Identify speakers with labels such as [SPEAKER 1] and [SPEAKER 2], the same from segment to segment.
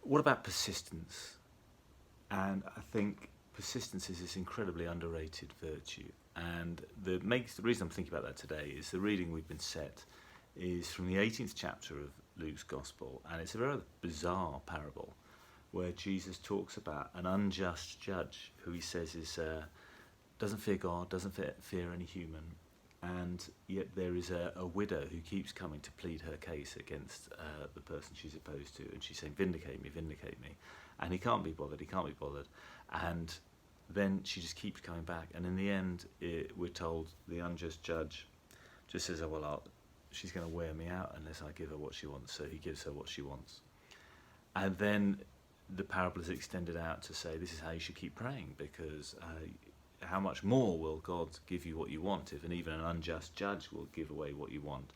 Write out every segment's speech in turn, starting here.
[SPEAKER 1] What about persistence? And I think persistence is this incredibly underrated virtue. And the reason I'm thinking about that today is the reading we've been set is from the 18th chapter of Luke's Gospel, and it's a very bizarre parable where Jesus talks about an unjust judge who he says is doesn't fear God, doesn't fear any human, and yet there is a widow who keeps coming to plead her case against the person she's opposed to, and she's saying, vindicate me, and he can't be bothered, and then she just keeps coming back, and in the end we're told the unjust judge just says, oh well, she's going to wear me out unless I give her what she wants, so he gives her what she wants. And then the parable is extended out to say this is how you should keep praying, because how much more will God give you what you want if even an unjust judge will give away what you want?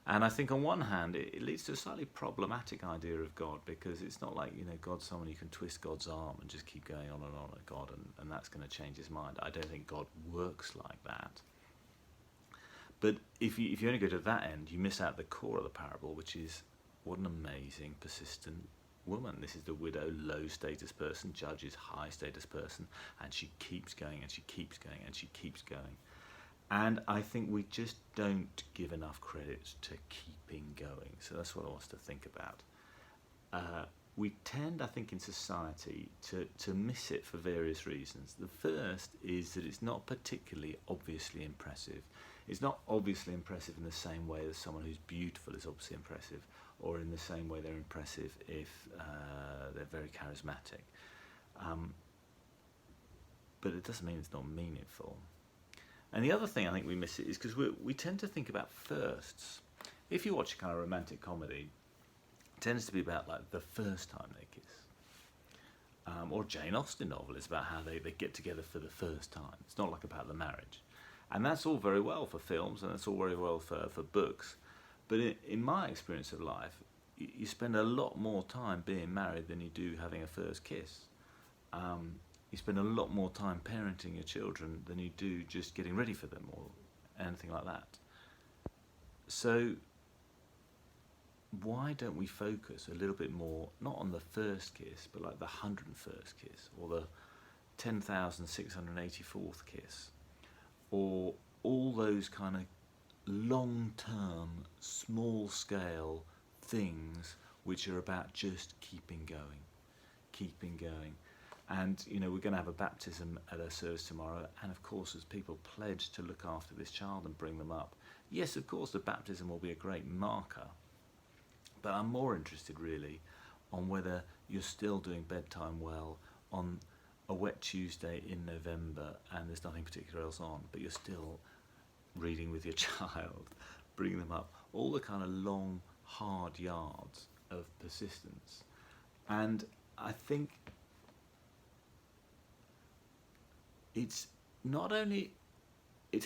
[SPEAKER 1] And I think on one hand it leads to a slightly problematic idea of God, because it's not like, God's someone you can twist God's arm and just keep going on at God and that's going to change his mind. I don't think God works like that. But if you only go to that end, you miss out the core of the parable, which is what an amazing, persistent woman. This is the widow, low status person, judge is high status person, and she keeps going and she keeps going and she keeps going. And I think we just don't give enough credit to keeping going. So that's what I want us to think about. We tend, I think, in society to miss it for various reasons. The first is that it's not particularly obviously impressive. It's not obviously impressive in the same way as someone who's beautiful is obviously impressive, or in the same way they're impressive if they're very charismatic. But it doesn't mean it's not meaningful. And the other thing I think we miss it is because we tend to think about firsts. If you watch a kind of romantic comedy, it tends to be about like the first time they kiss. Or Jane Austen novel is about how they get together for the first time. It's not like about the marriage. And that's all very well for films, and that's all very well for books. But in my experience of life, you spend a lot more time being married than you do having a first kiss. You spend a lot more time parenting your children than you do just getting ready for them or anything like that. So why don't we focus a little bit more, not on the first kiss, but like the 101st kiss, or the 10,684th kiss, or all those kind of long-term, small-scale things which are about just keeping going. And we're going to have a baptism at our service tomorrow, and of course as people pledge to look after this child and bring them up, yes, of course the baptism will be a great marker, but I'm more interested really on whether you're still doing bedtime well on a wet Tuesday in November and there's nothing particular else on, but you're still reading with your child, bringing them up, all the kind of long, hard yards of persistence. And I think it's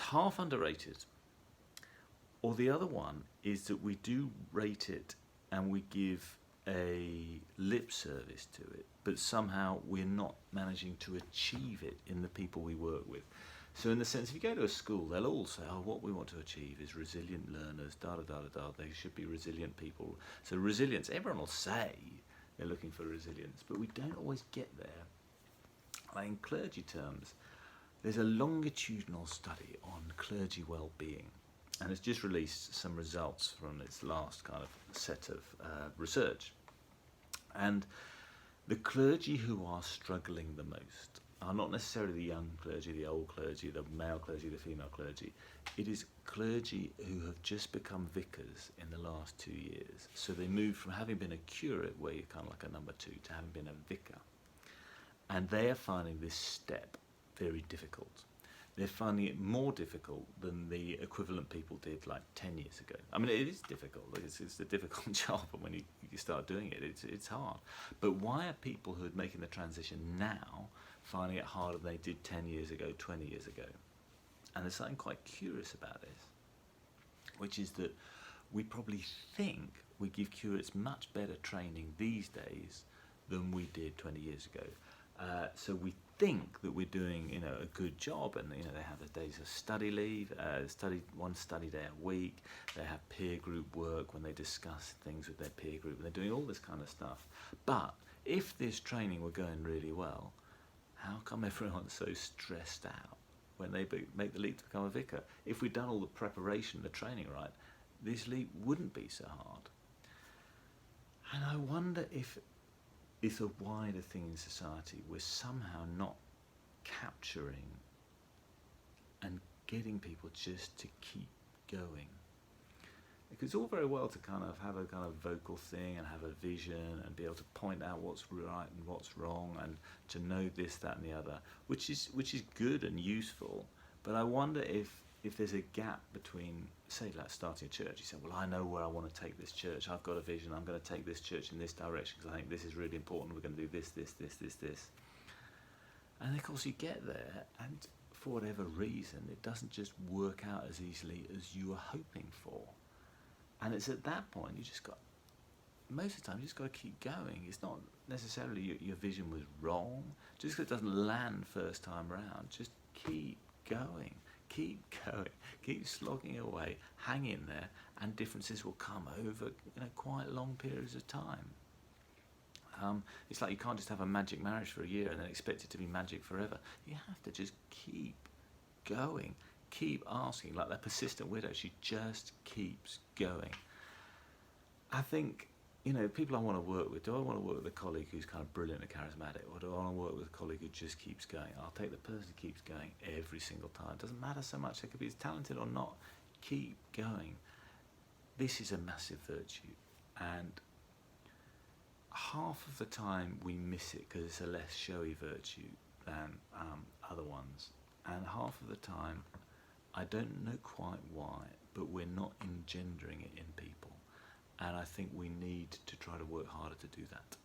[SPEAKER 1] half underrated, or the other one is that we do rate it and we give a lip service to it, but somehow we're not managing to achieve it in the people we work with. So in the sense, if you go to a school, they'll all say, oh, what we want to achieve is resilient learners, they should be resilient people. So resilience, everyone will say they're looking for resilience, but we don't always get there. Like in clergy terms, there's a longitudinal study on clergy well-being, and it's just released some results from its last kind of set of research. And the clergy who are struggling the most are not necessarily the young clergy, the old clergy, the male clergy, the female clergy. It is clergy who have just become vicars in the last 2 years. So they moved from having been a curate, where you're kind of like a number two, to having been a vicar. And they are finding this step very difficult. They're finding it more difficult than the equivalent people did like 10 years ago. I mean, it is difficult. It's a difficult job, and when you start doing it, it's hard. But why are people who are making the transition now finding it harder than they did 10 years ago, 20 years ago? And there's something quite curious about this, which is that we probably think we give curates much better training these days than we did 20 years ago. So we think that we're doing, a good job, and they have the days of study leave, one study day a week. They have peer group work when they discuss things with their peer group, and they're doing all this kind of stuff. But if this training were going really well, how come everyone's so stressed out when they make the leap to become a vicar? If we'd done all the preparation, the training right, this leap wouldn't be so hard. And I wonder if it's a wider thing in society. We're somehow not capturing and getting people just to keep going. Because it's all very well to kind of have a kind of vocal thing and have a vision and be able to point out what's right and what's wrong and to know this, that and the other, which is good and useful. But I wonder if there's a gap between, say, like starting a church. You say, well, I know where I want to take this church. I've got a vision. I'm going to take this church in this direction because I think this is really important. We're going to do this. And of course you get there, and for whatever reason, it doesn't just work out as easily as you were hoping for. And it's at that point most of the time you just got to keep going. It's not necessarily your vision was wrong. Just because it doesn't land first time round, just keep going. Keep going, keep slogging away, hang in there, and differences will come over quite long periods of time. It's like you can't just have a magic marriage for a year and then expect it to be magic forever. You have to just keep going, keep asking. Like that persistent widow, she just keeps going. I think, people I want to work with, do I want to work with a colleague who's kind of brilliant and charismatic, or do I want to work with a colleague who just keeps going? I'll take the person who keeps going every single time. It doesn't matter so much, they could be as talented or not. Keep going. This is a massive virtue, and half of the time we miss it because it's a less showy virtue than other ones, and half of the time I don't know quite why, but we're not engendering it in people. And I think we need to try to work harder to do that.